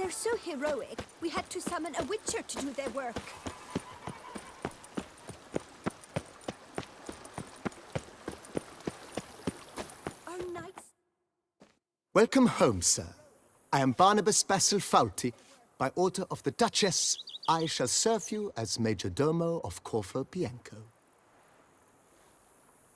They're so heroic, we had to summon a witcher to do their work. Our knights... Welcome home, sir. I am Barnabas Basil Fawlty. By order of the Duchess, I shall serve you as Major Domo of Corvo Bianco.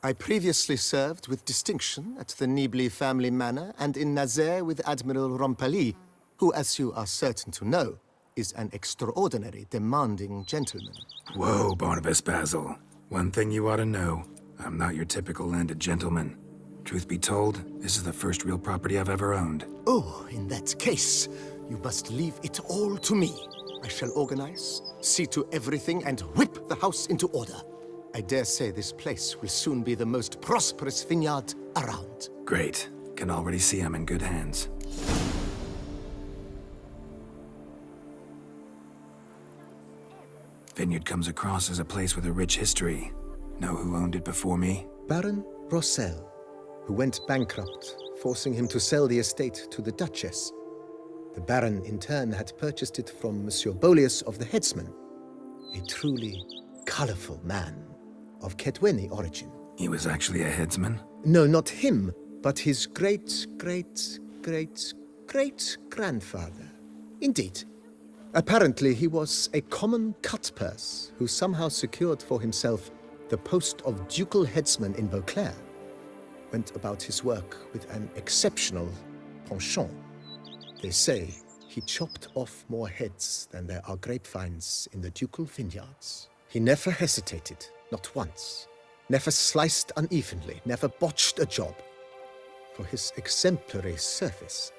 I previously served with distinction at the Nibli family manor and in Nazaire with Admiral Rompali, who, as you are certain to know, is an extraordinary, demanding gentleman. Whoa, Barnabas Basil. One thing you ought to know. I'm not your typical landed gentleman. Truth be told, this is the first real property I've ever owned. Oh, in that case, you must leave it all to me. I shall organize, see to everything, and whip the house into order. I dare say this place will soon be the most prosperous vineyard around. Great. Can already see I'm in good hands. Vineyard comes across as a place with a rich history. Know who owned it before me? Baron Rossel, who went bankrupt, forcing him to sell the estate to the Duchess. The Baron, in turn, had purchased it from Monsieur Bolius of the Headsman, a truly colorful man of Kedweni origin. He was actually a headsman? No, not him, but his great-great-great-great-grandfather. Indeed. Apparently, he was a common cutpurse who somehow secured for himself the post of ducal headsman in Beauclair. Went about his work with an exceptional penchant. They say he chopped off more heads than there are grapevines in the ducal vineyards. He never hesitated, not once. Never sliced unevenly, never botched a job. For his exemplary service,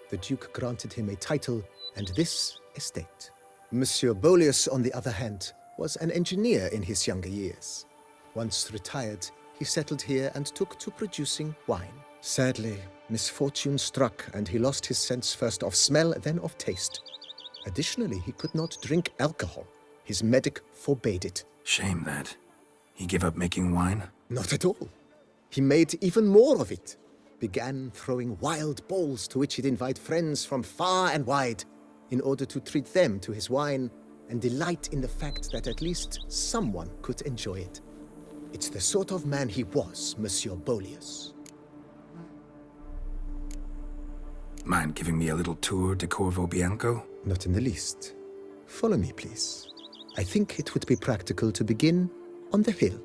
the Duke granted him a title and this estate. Monsieur Bolius, on the other hand, was an engineer in his younger years. Once retired, he settled here and took to producing wine. Sadly, misfortune struck and he lost his sense first of smell, then of taste. Additionally, he could not drink alcohol. His medic forbade it. Shame that. He gave up making wine? Not at all. He made even more of it. Began throwing wild balls to which he'd invite friends from far and wide in order to treat them to his wine and delight in the fact that at least someone could enjoy it. It's the sort of man he was, Monsieur Bolius. Mind giving me a little tour de Corvo Bianco? Not in the least. Follow me, please. I think it would be practical to begin on the hill.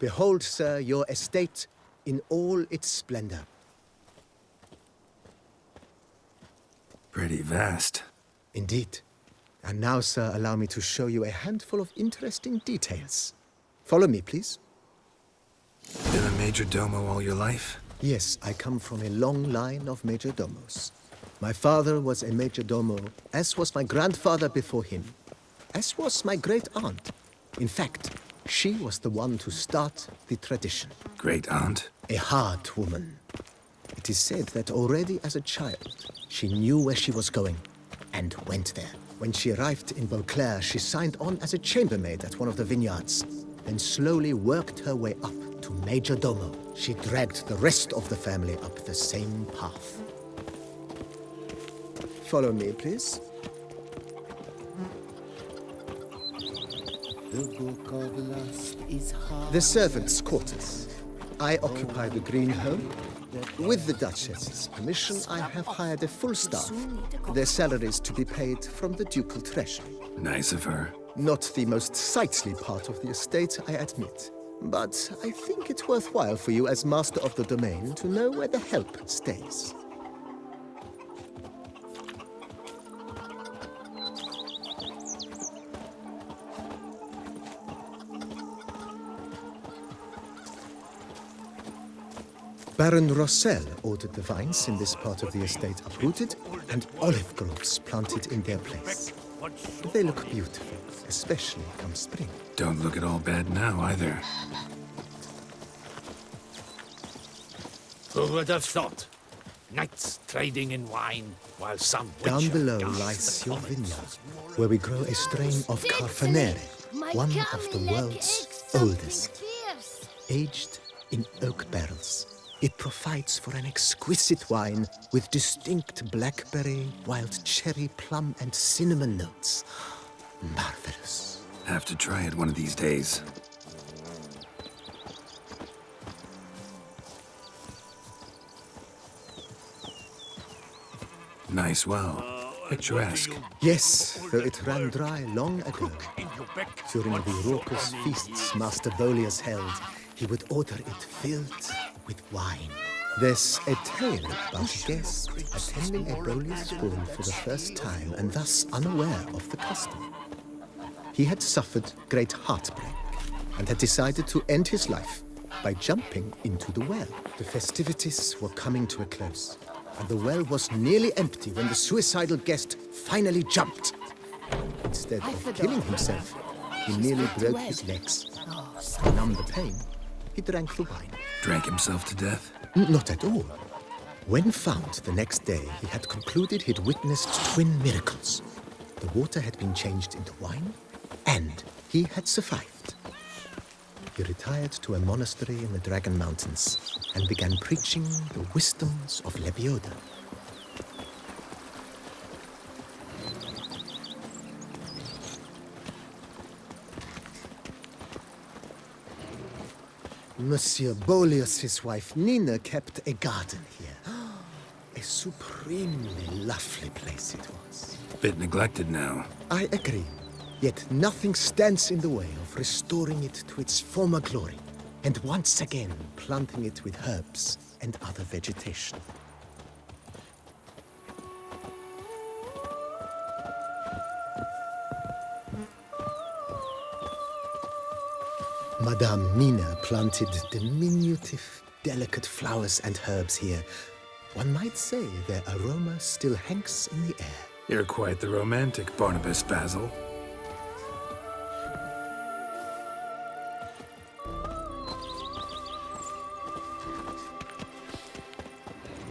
Behold, sir, your estate in all its splendor. Pretty vast. Indeed. And now, sir, allow me to show you a handful of interesting details. Follow me, please. Been a major domo all your life? Yes, I come from a long line of major domos. My father was a major domo, as was my grandfather before him, as was my great-aunt. In fact, she was the one to start the tradition. Great-aunt? A hard woman. It is said that already as a child, she knew where she was going, and went there. When she arrived in Beauclair, she signed on as a chambermaid at one of the vineyards, then slowly worked her way up to Major Domo. She dragged the rest of the family up the same path. Follow me, please. The Book of Lust is hard. The servants' quarters. I occupy the green home. With the Duchess's permission, I have hired a full staff. Their salaries to be paid from the ducal treasury. Nice of her. Not the most sightly part of the estate, I admit. But I think it's worthwhile for you as master of the domain to know where the help stays. Baron Rossel ordered the vines in this part of the estate uprooted and olive groves planted in their place. They look beautiful, especially come spring. Don't look at all bad now, either. Who would have thought? Knights trading in wine, while some Down witcher below guards lies the your province. vineyard, where we grow a strain of Carfanere, one of the world's oldest, Fierce. aged in oak barrels. It provides for an exquisite wine with distinct blackberry, wild cherry, plum, and cinnamon notes. Marvelous. Have to try it one of these days. Nice well. Picturesque. Yes, though it ran dry long ago. During the raucous feasts Master Bolius held, he would order it filled with wine. There's a tale about a guest attending a Bolius ball for the first time and thus unaware of the custom. He had suffered great heartbreak and had decided to end his life by jumping into the well. The festivities were coming to a close, and the well was nearly empty when the suicidal guest finally jumped. Instead of killing himself, he nearly broke his legs. To numb the pain, he drank the wine. Drank himself to death? Not at all. When found the next day, he had concluded he'd witnessed twin miracles. The water had been changed into wine, and he had survived. He retired to a monastery in the Dragon Mountains and began preaching the wisdoms of Lebioda. Monsieur Bolius' wife Nina kept a garden here. A supremely lovely place it was. Bit neglected now. I agree. Yet nothing stands in the way of restoring it to its former glory, and once again planting it with herbs and other vegetation. Madame Nina planted diminutive, delicate flowers and herbs here. One might say their aroma still hangs in the air. You're quite the romantic, Barnabas Basil.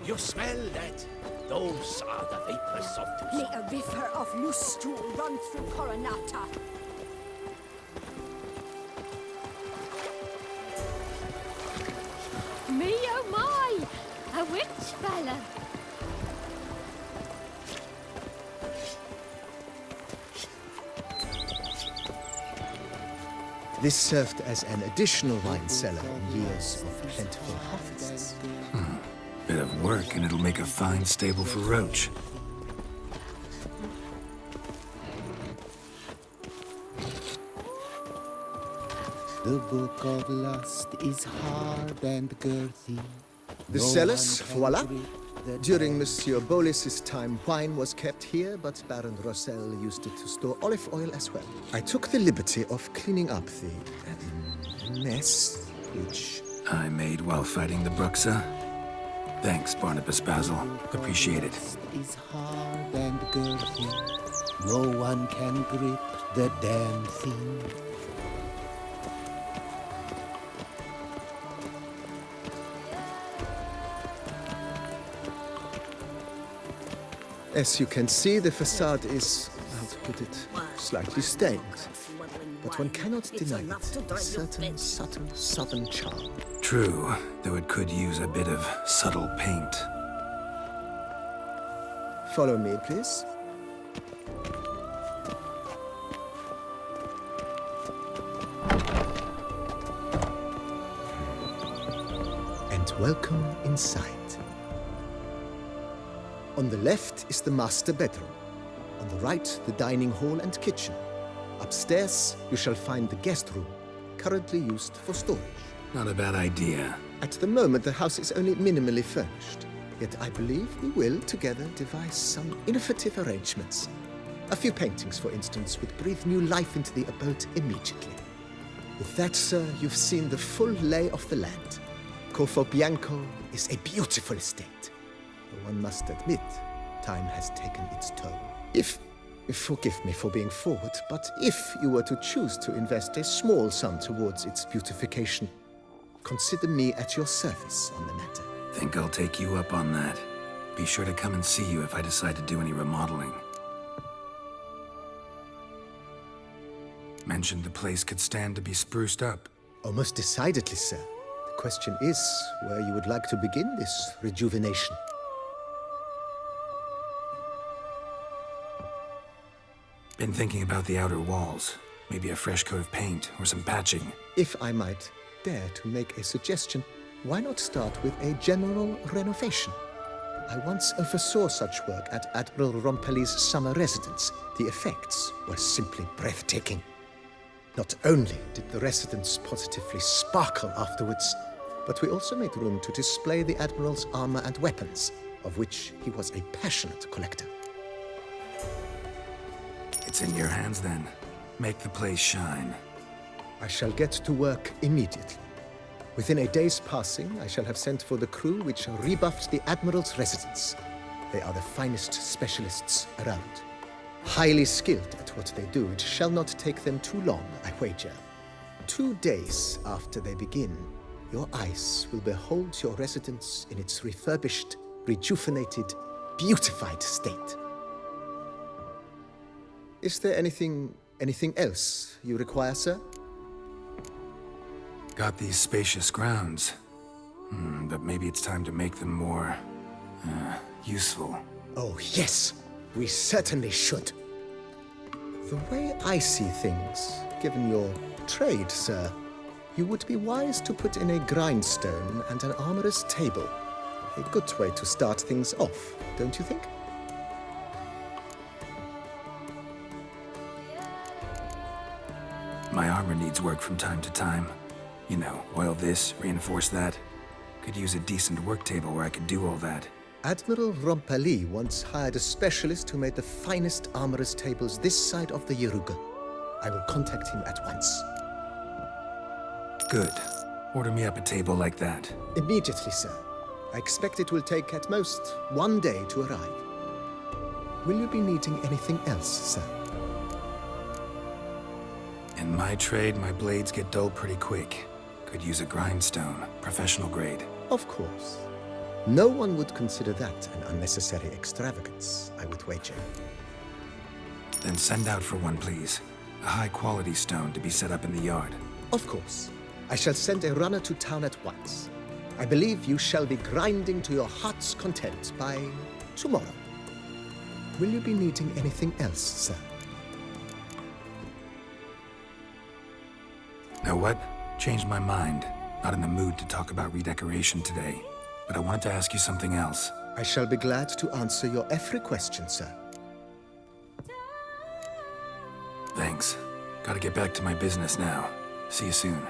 You smell that? Those are the vapors of May a river of lustrum run through Coronata. Me oh my! A witch fella! This served as an additional wine cellar in years of plentiful harvests. Bit of work and it'll make a fine stable for Roach. The book of lust is hard and girthy. The No cellars, one can voila. grip the During Monsieur Bolis's time, wine was kept here, but Baron Rossel used it to store olive oil as well. I took the liberty of cleaning up the mess, which... I made while fighting the Bruxa. Thanks, Barnabas Basil. Appreciate it. is hard and girthy. No one can grip the damn thing. As you can see, the facade is, how to put it, slightly stained. But one cannot deny it, a certain subtle southern charm. True, though it could use a bit of subtle paint. Follow me, please. And welcome inside. On the left is the master bedroom. On the right, the dining hall and kitchen. Upstairs, you shall find the guest room, currently used for storage. Not a bad idea. At the moment, the house is only minimally furnished. Yet I believe we will, together, devise some innovative arrangements. A few paintings, for instance, would breathe new life into the abode immediately. With that, sir, you've seen the full lay of the land. Corvo Bianco is a beautiful estate. Though one must admit, time has taken its toll. Forgive me for being forward, but if you were to choose to invest a small sum towards its beautification, consider me at your service on the matter. Think I'll take you up on that. Be sure to come and see you if I decide to do any remodeling. Mentioned the place could stand to be spruced up. Oh, most decidedly, sir. The question is where you would like to begin this rejuvenation. Been thinking about the outer walls. Maybe a fresh coat of paint or some patching. If I might dare to make a suggestion, why not start with a general renovation? I once oversaw such work at Admiral Rompelli's summer residence. The effects were simply breathtaking. Not only did the residence positively sparkle afterwards, but we also made room to display the Admiral's armor and weapons, of which he was a passionate collector. It's in your hands then. Make the place shine. I shall get to work immediately. Within a day's passing, I shall have sent for the crew which rebuffed the Admiral's residence. They are the finest specialists around. Highly skilled at what they do, it shall not take them too long, I wager. 2 days after they begin, your eyes will behold your residence in its refurbished, rejuvenated, beautified state. Is there anything else you require, sir? Got these spacious grounds. But maybe it's time to make them more... useful. Oh, yes. We certainly should. The way I see things, given your trade, sir, you would be wise to put in a grindstone and an armorer's table. A good way to start things off, don't you think? My armor needs work from time to time. You know, oil this, reinforce that. Could use a decent work table where I could do all that. Admiral Rompelli once hired a specialist who made the finest armorer's tables this side of the Yaruga. I will contact him at once. Good. Order me up a table like that. Immediately, sir. I expect it will take at most 1 day to arrive. Will you be needing anything else, sir? In my trade, my blades get dull pretty quick. Could use a grindstone, professional grade. Of course. No one would consider that an unnecessary extravagance, I would wager. Then send out for one, please. A high-quality stone to be set up in the yard. Of course. I shall send a runner to town at once. I believe you shall be grinding to your heart's content by tomorrow. Will you be needing anything else, sir? Know what? Changed my mind. Not in the mood to talk about redecoration today. But I wanted to ask you something else. I shall be glad to answer your every question, sir. Thanks. Gotta get back to my business now. See you soon.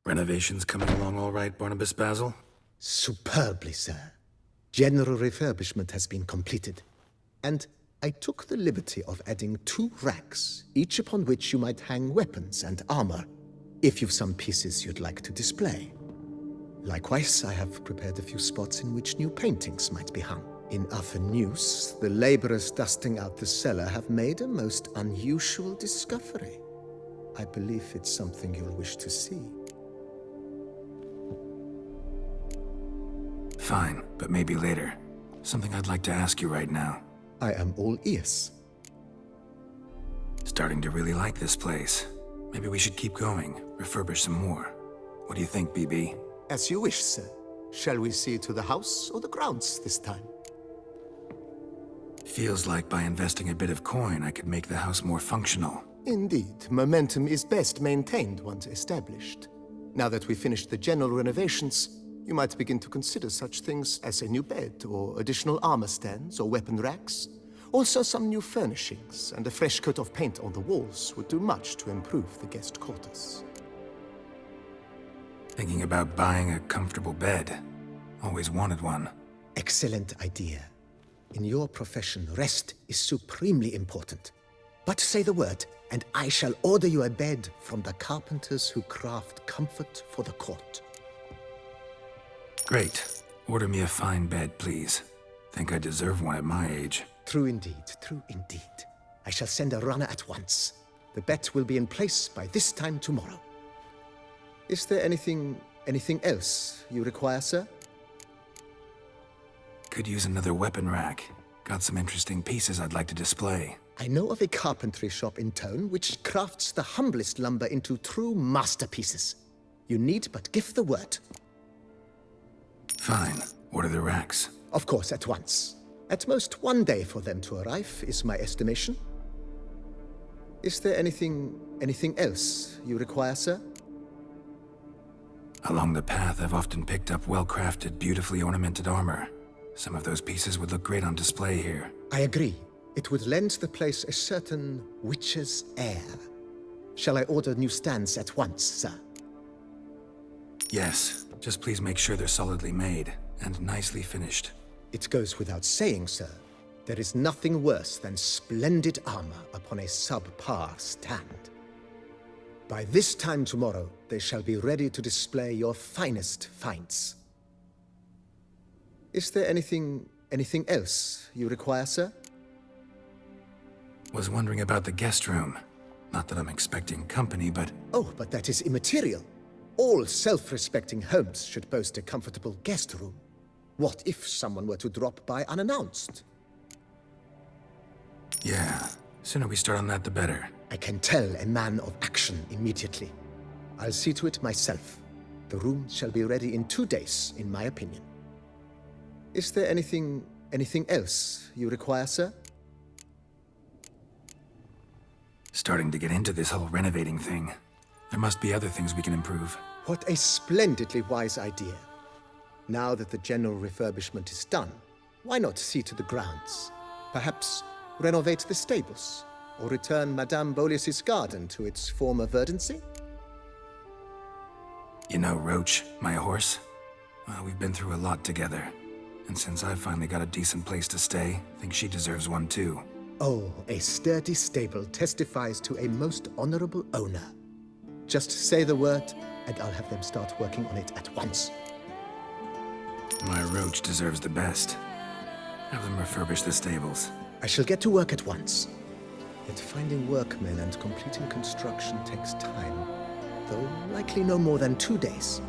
Renovations coming along all right, Barnabas Basil? Superbly, sir. General refurbishment has been completed. And I took the liberty of adding 2 racks, each upon which you might hang weapons and armor, if you've some pieces you'd like to display. Likewise, I have prepared a few spots in which new paintings might be hung. In other news, the laborers dusting out the cellar have made a most unusual discovery. I believe it's something you'll wish to see. Fine, but maybe later. Something I'd like to ask you right now. I am all ears. Starting to really like this place. Maybe we should keep going, refurbish some more. What do you think, BB? As you wish, sir. Shall we see to the house or the grounds this time? Feels like by investing a bit of coin, I could make the house more functional. Indeed, momentum is best maintained once established. Now that we've finished the general renovations, you might begin to consider such things as a new bed, or additional armor stands, or weapon racks, Also, some new furnishings and a fresh coat of paint on the walls would do much to improve the guest quarters. Thinking about buying a comfortable bed. Always wanted one. Excellent idea. In your profession, rest is supremely important. But say the word, and I shall order you a bed from the carpenters who craft comfort for the court. Great. Order me a fine bed, please. Think I deserve one at my age. True indeed, true indeed. I shall send a runner at once. The bet will be in place by this time tomorrow. Is there anything else you require, sir? Could use another weapon rack. Got some interesting pieces I'd like to display. I know of a carpentry shop in town which crafts the humblest lumber into true masterpieces. You need but give the word. Fine. Order the racks. Of course, at once. At most 1 day for them to arrive, is my estimation. Is there anything else you require, sir? Along the path, I've often picked up well-crafted, beautifully ornamented armor. Some of those pieces would look great on display here. I agree. It would lend the place a certain witch's air. Shall I order new stands at once, sir? Yes. Just please make sure they're solidly made and nicely finished. It goes without saying, sir. There is nothing worse than splendid armor upon a subpar stand. By this time tomorrow, they shall be ready to display your finest finds. Is there anything else you require, sir? Was wondering about the guest room. Not that I'm expecting company, but... Oh, but that is immaterial. All self-respecting homes should boast a comfortable guest room. What if someone were to drop by unannounced? Yeah. Sooner we start on that, the better. I can tell a man of action immediately. I'll see to it myself. The room shall be ready in 2 days, in my opinion. Is there anything else you require, sir? Starting to get into this whole renovating thing. There must be other things we can improve. What a splendidly wise idea. Now that the general refurbishment is done, why not see to the grounds? Perhaps renovate the stables, or return Madame Boleus's garden to its former verdancy? You know Roach, my horse? Well, we've been through a lot together. And since I've finally got a decent place to stay, I think she deserves one too. Oh, a sturdy stable testifies to a most honorable owner. Just say the word, and I'll have them start working on it at once. My Roach deserves the best. Have them refurbish the stables. I shall get to work at once. Yet finding workmen and completing construction takes time, though likely no more than 2 days.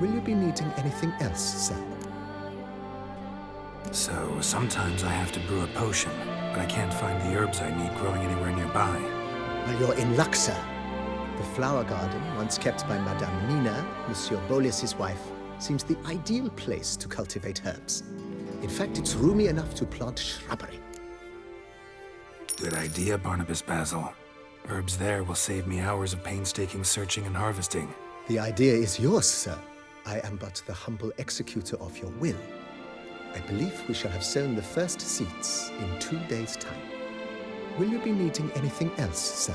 Will you be needing anything else, sir? So, sometimes I have to brew a potion, but I can't find the herbs I need growing anywhere nearby. Well, you're in luck, sir. The flower garden, once kept by Madame Nina, Monsieur Boleus's wife, seems the ideal place to cultivate herbs. In fact, it's roomy enough to plant shrubbery. Good idea, Barnabas Basil. Herbs there will save me hours of painstaking searching and harvesting. The idea is yours, sir. I am but the humble executor of your will. I believe we shall have sown the first seeds in 2 days' time. Will you be needing anything else, sir?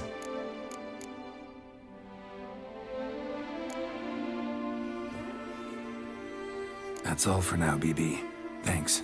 That's all for now, BB. Thanks.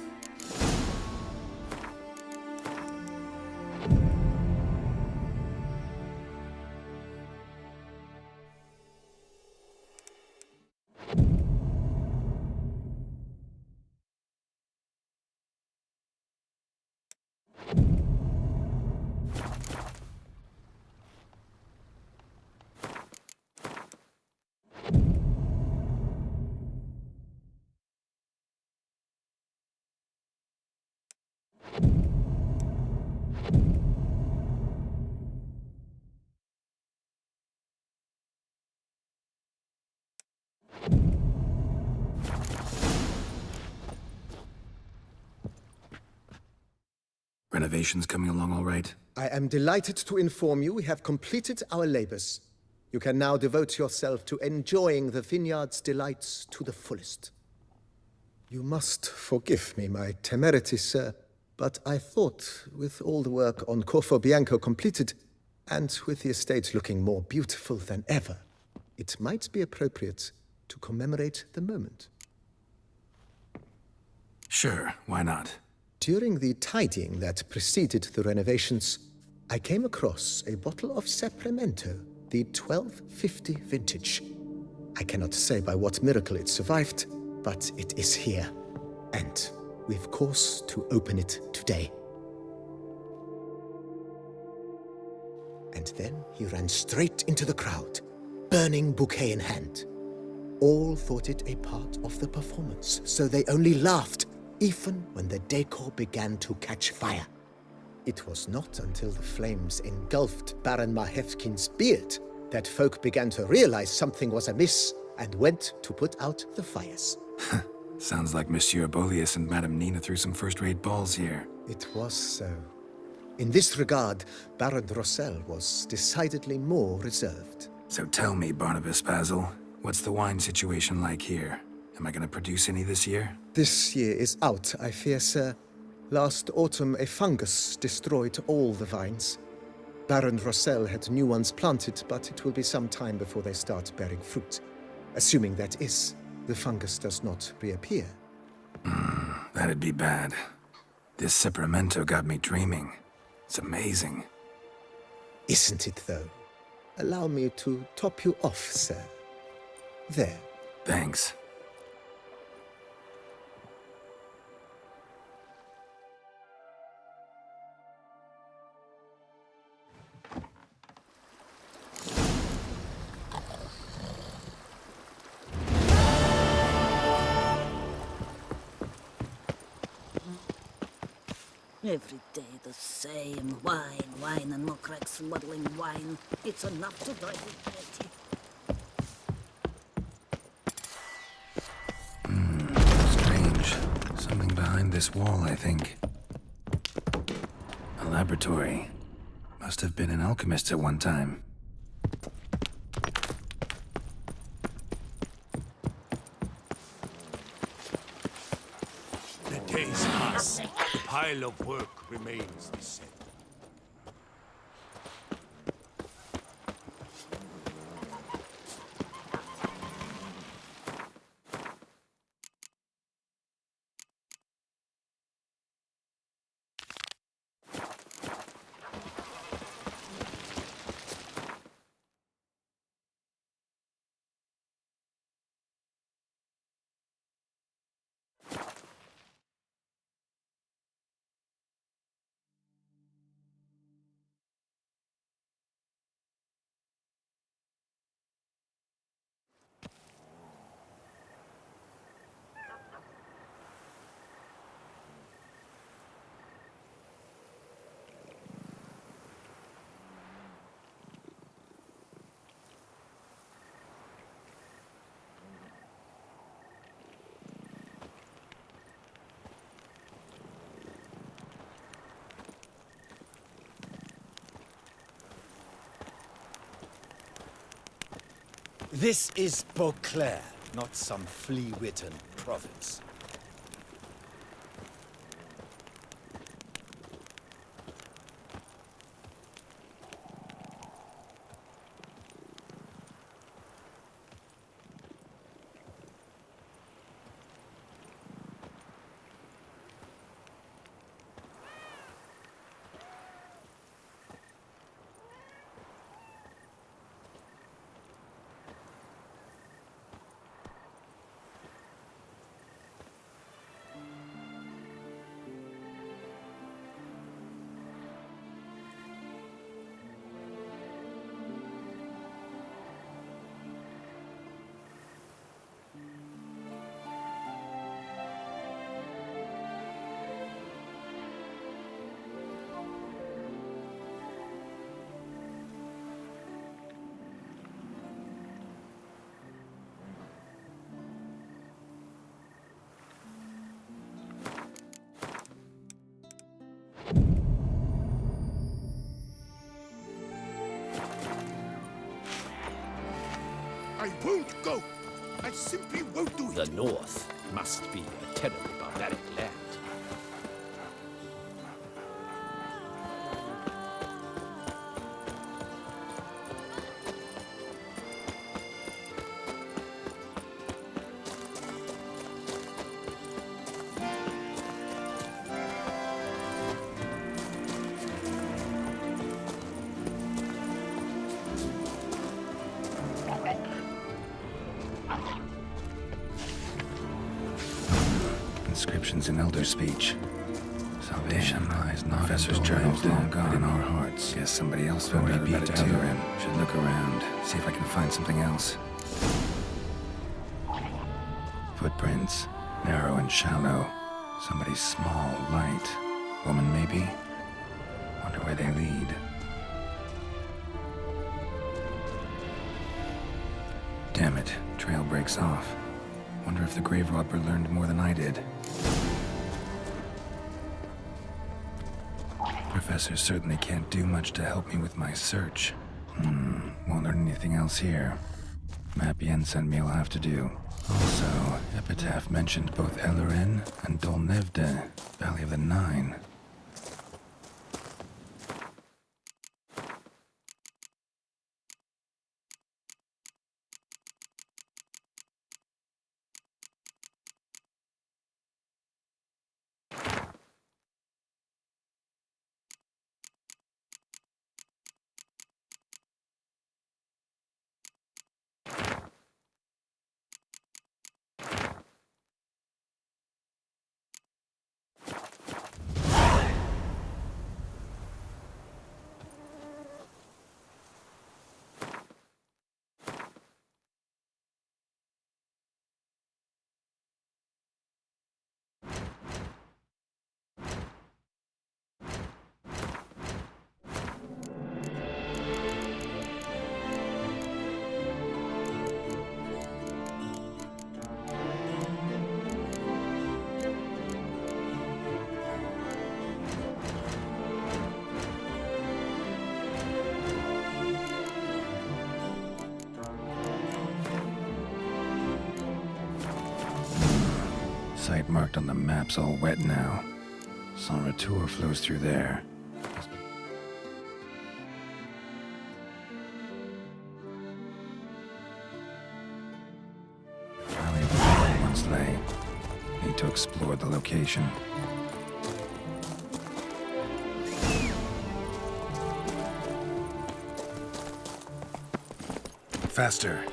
Renovations coming along all right? I am delighted to inform you we have completed our labors. You can now devote yourself to enjoying the vineyard's delights to the fullest. You must forgive me my temerity, sir, but I thought with all the work on Corfo Bianco completed, and with the estate looking more beautiful than ever, it might be appropriate to commemorate the moment. Sure, why not? During the tidying that preceded the renovations, I came across a bottle of Sapramento, the 1250 vintage. I cannot say by what miracle it survived, but it is here. And we've cause to open it today. And then he ran straight into the crowd, burning bouquet in hand. All thought it a part of the performance, so they only laughed, even when the decor began to catch fire. It was not until the flames engulfed Baron Mahevkin's beard that folk began to realize something was amiss and went to put out the fires. Sounds like Monsieur Bolius and Madame Nina threw some first-rate balls here. It was so. In this regard, Baron Rossel was decidedly more reserved. So tell me, Barnabas Basil, what's the wine situation like here? Am I gonna produce any this year? This year is out, I fear, sir. Last autumn, a fungus destroyed all the vines. Baron Rossel had new ones planted, but it will be some time before they start bearing fruit. Assuming that is, the fungus does not reappear. That'd be bad. This Sapramento got me dreaming. It's amazing. Isn't it, though? Allow me to top you off, sir. There. Thanks. Every day the same. Wine, and more cracks muddling wine. It's enough to drive you crazy. Strange. Something behind this wall, I think. A laboratory. Must have been an alchemist at one time. The days pass. The pile of work remains the same. This is Beauclair, not some flea-witten province. I won't go! I simply won't do it! The North must be a terribly barbaric land. inscriptions in Elder speech. Salvation lies not Professor's journal's long gone in our hearts. Guess somebody else found out about it too. Should look around, see if I can find something else. Footprints, narrow and shallow. Somebody's small, light. Woman, maybe? Wonder where they lead. Damn it, trail breaks off. Wonder if the grave robber learned more than I did. Professor certainly can't do much to help me with my search. Won't learn anything else here. Map Yen sent me will have to do. Also, Epitaph mentioned both Ellerin and Dolnevde, Valley of the Nine. Site marked on the map's all wet now. Sans Retour flows through there. Valley of the Nine once lay. Need to explore the location. Faster.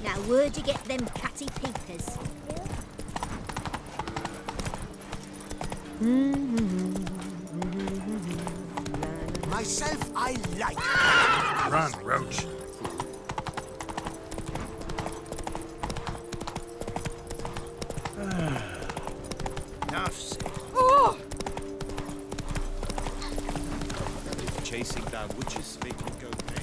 Now, where'd you get them catty peepers? Myself, I like. Run, Roach. Enough said. If chasing down witches make you go pay.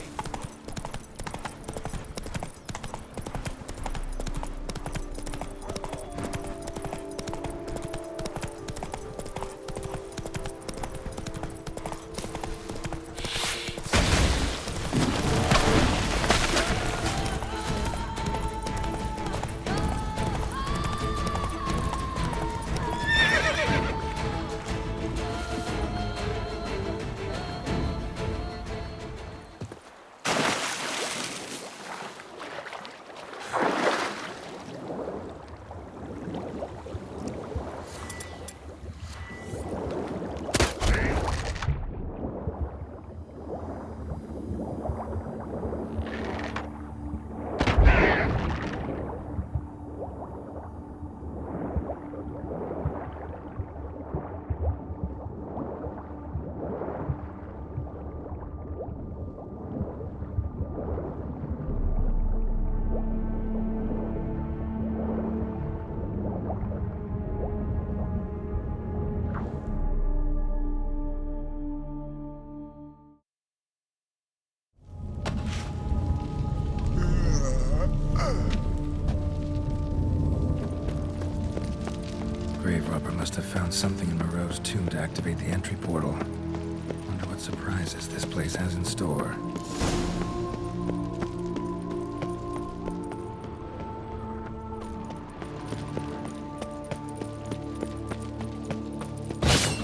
Harper must have found something in Moreau's tomb to activate the entry portal. Wonder what surprises this place has in store.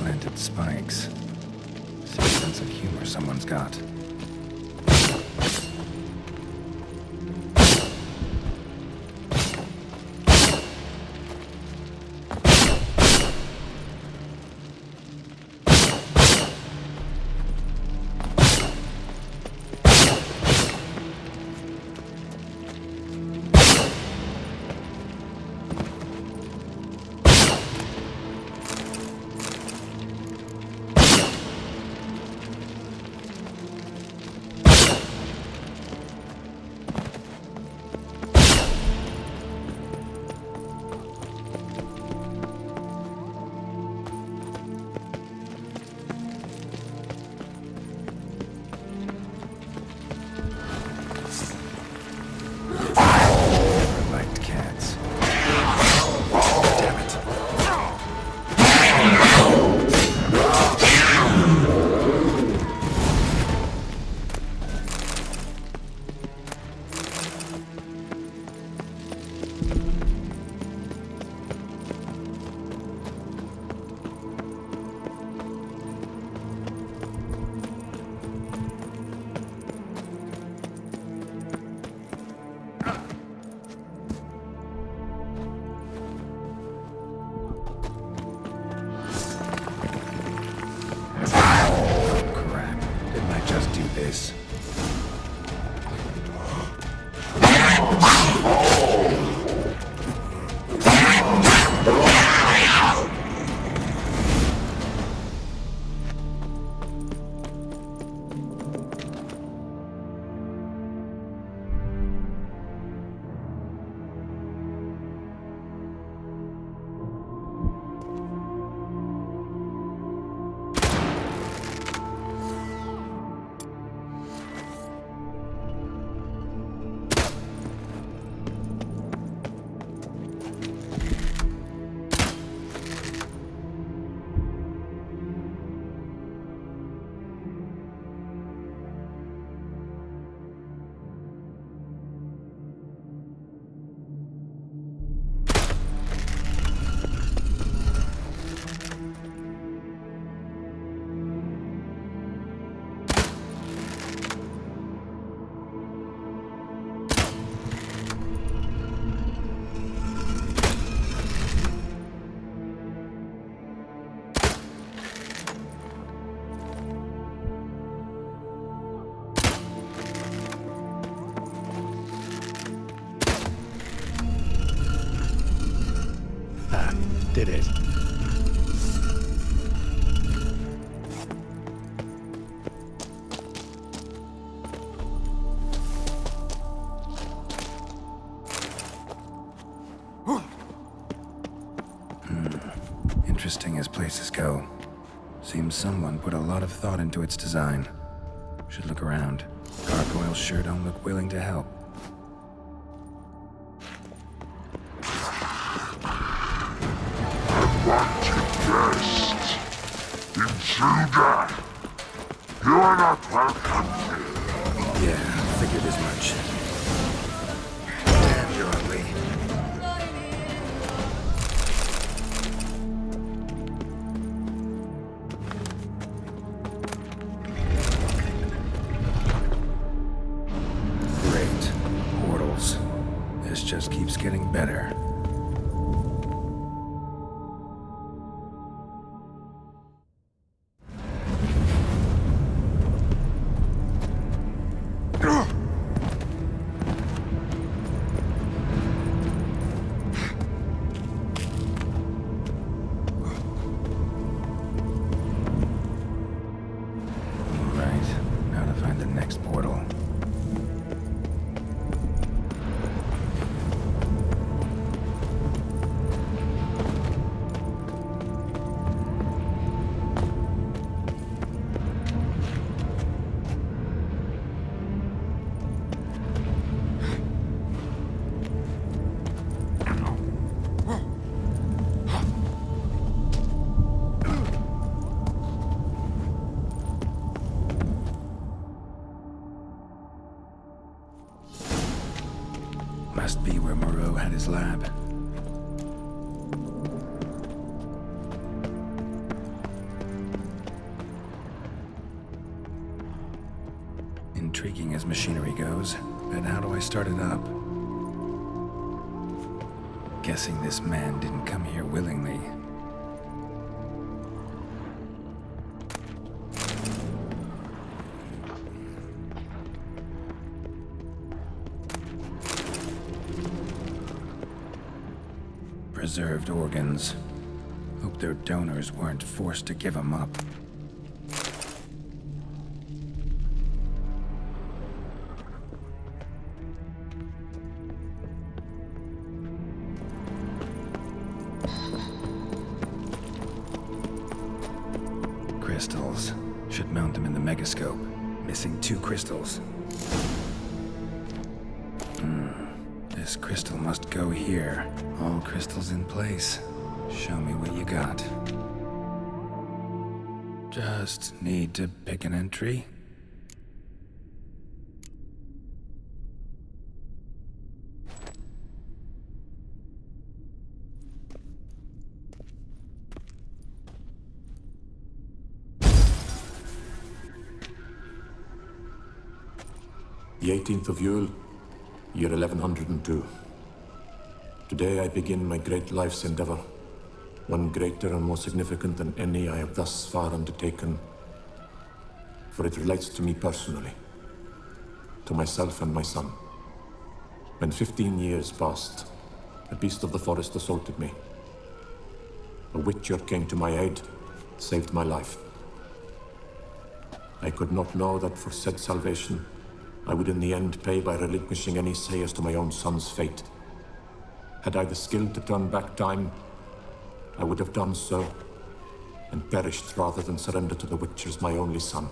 Planted spikes. Some sense of humor someone's got. Liked cats. Damn it. Crap. Didn't I just do this? Did it. Interesting as places go. Seems someone put a lot of thought into its design. Should look around. Gargoyles sure don't look willing to help. Intruder! You are not welcome here. Yeah, figured as much. Damn, you're ugly. Great. Portals. This just keeps getting better. Must be where Moreau had his lab. Intriguing as machinery goes, but how do I start it up? Guessing this man didn't come here willingly. Preserved organs. Hope their donors weren't forced to give them up. Crystals. Should mount them in the megascope. Missing 2 crystals. This crystal must go here. All crystals in place. Show me what you got. Just need to pick an entry. The 18th of Yule, year 1102. Today I begin my great life's endeavor, one greater and more significant than any I have thus far undertaken, for it relates to me personally, to myself and my son. When 15 years passed, a beast of the forest assaulted me. A witcher came to my aid, saved my life. I could not know that for said salvation, I would in the end pay by relinquishing any say as to my own son's fate. Had I the skill to turn back time, I would have done so, and perished rather than surrender to the Witchers my only son.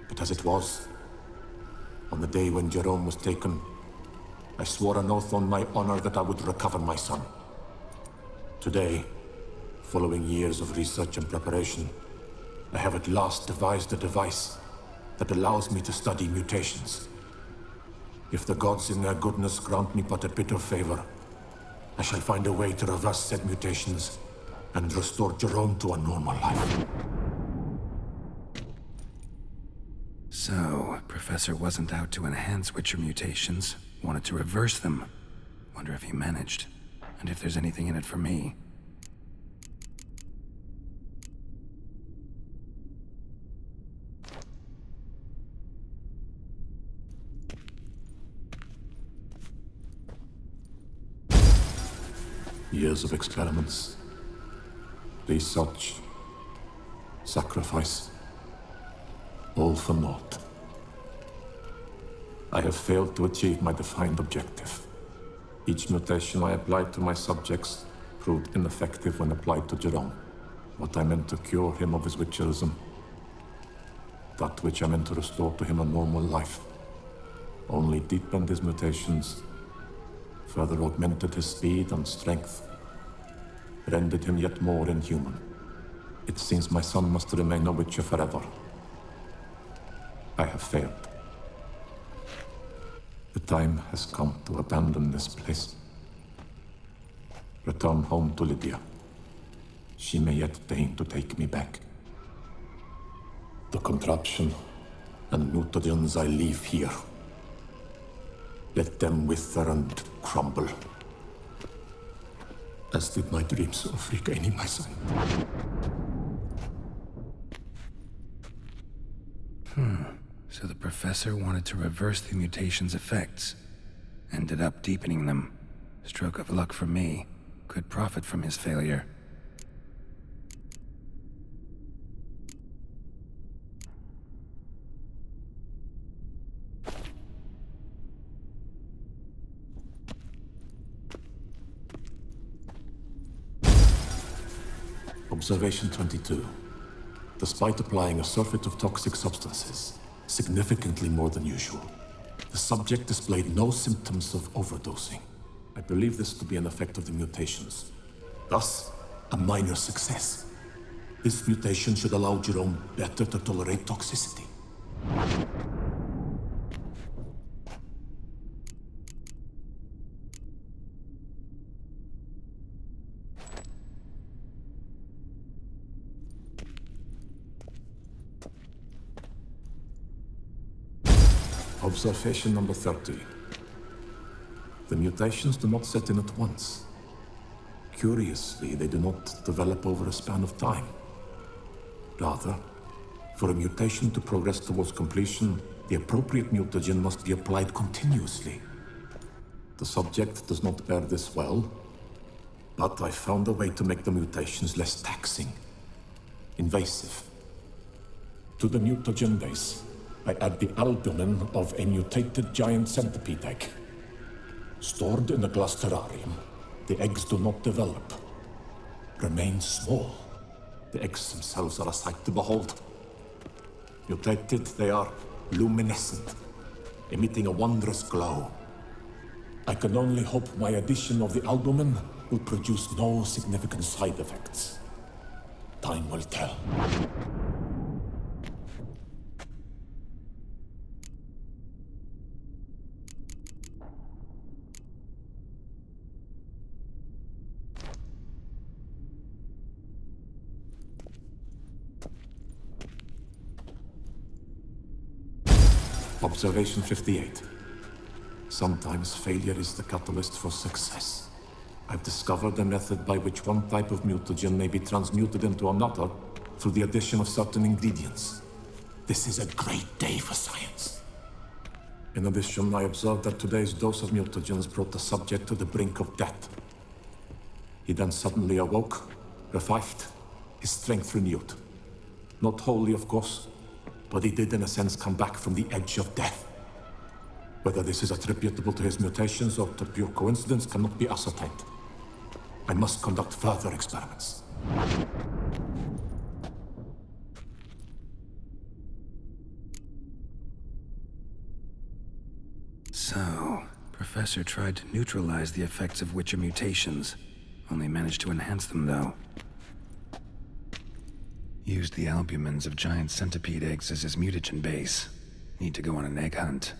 But as it was, on the day when Jerome was taken, I swore an oath on my honor that I would recover my son. Today, following years of research and preparation, I have at last devised a device that allows me to study mutations. If the gods in their goodness grant me but a bit of favor, I shall find a way to reverse said mutations and restore Jerome to a normal life. So, Professor wasn't out to enhance Witcher mutations, wanted to reverse them. Wonder if he managed, and if there's anything in it for me. Years of experiments, research, sacrifice, all for naught. I have failed to achieve my defined objective. Each mutation I applied to my subjects proved ineffective when applied to Jerome. What I meant to cure him of his witcherism, that which I meant to restore to him a normal life, only deepened his mutations, further augmented his speed and strength, rendered him yet more inhuman. It seems my son must remain a witcher forever. I have failed. The time has come to abandon this place. Return home to Lydia. She may yet deign to take me back. The contraption and mutagens I leave here, let them wither and crumble, as did my dreams of regaining my son. So the Professor wanted to reverse the mutation's effects. Ended up deepening them. Stroke of luck for me. Could profit from his failure. Observation 22. Despite applying a surfeit of toxic substances, significantly more than usual, the subject displayed no symptoms of overdosing. I believe this to be an effect of the mutations. Thus, a minor success. This mutation should allow Jerome better to tolerate toxicity. Observation number 30. The mutations do not set in at once. Curiously, they do not develop over a span of time. Rather, for a mutation to progress towards completion, the appropriate mutagen must be applied continuously. The subject does not bear this well, but I found a way to make the mutations less taxing, invasive. To the mutagen base, I add the albumin of a mutated giant centipede egg. Stored in a glass terrarium, the eggs do not develop, remain small. The eggs themselves are a sight to behold. Mutated, they are luminescent, emitting a wondrous glow. I can only hope my addition of the albumin will produce no significant side effects. Time will tell. Observation 58. Sometimes failure is the catalyst for success. I've discovered a method by which one type of mutagen may be transmuted into another through the addition of certain ingredients. This is a great day for science. In addition, I observed that today's dose of mutagens brought the subject to the brink of death. He then suddenly awoke, revived, his strength renewed. Not wholly, of course, but he did in a sense come back from the edge of death. Whether this is attributable to his mutations or to pure coincidence cannot be ascertained. I must conduct further experiments. So, Professor tried to neutralize the effects of Witcher mutations, only managed to enhance them though. Used the albumins of giant centipede eggs as his mutagen base. Need to go on an egg hunt.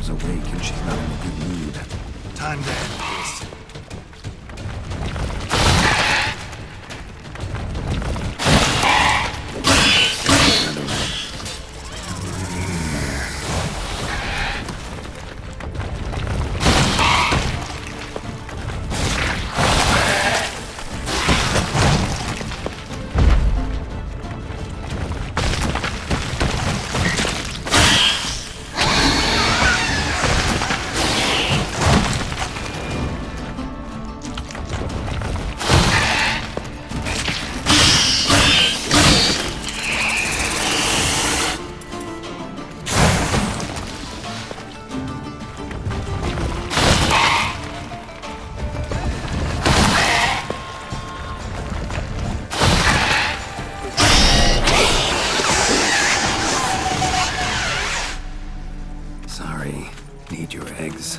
Awake and she's not in a good mood. Time to end this. Need your eggs.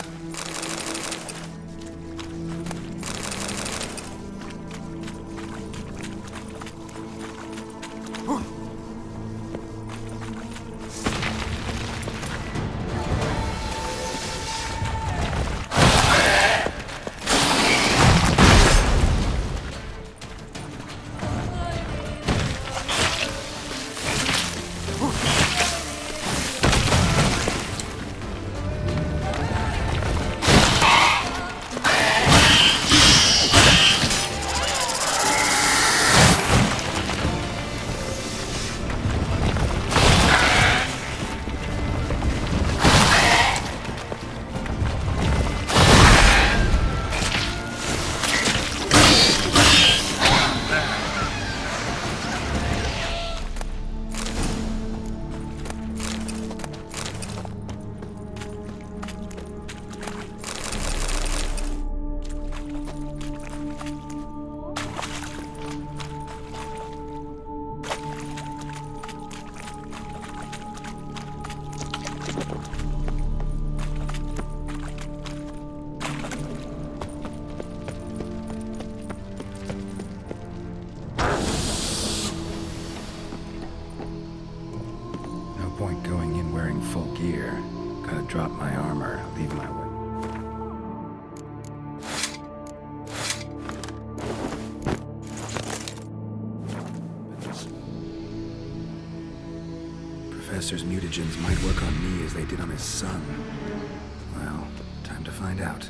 going in wearing full gear. Gotta drop my armor, leave my weapon. Professor's mutagens might work on me as they did on his son. Well, time to find out.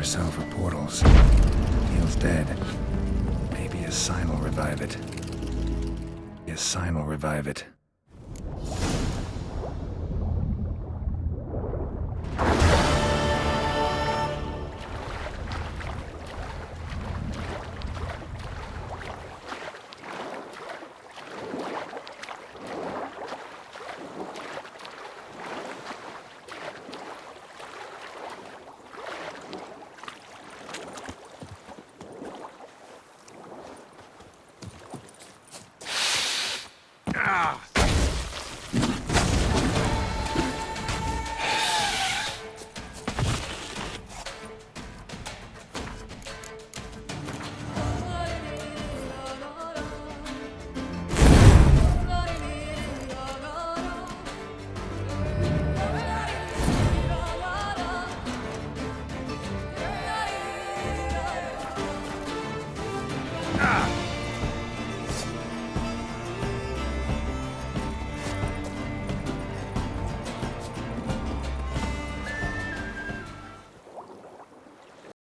Cell for portals. Neil's dead. Maybe his sign will revive it. His sign will revive it.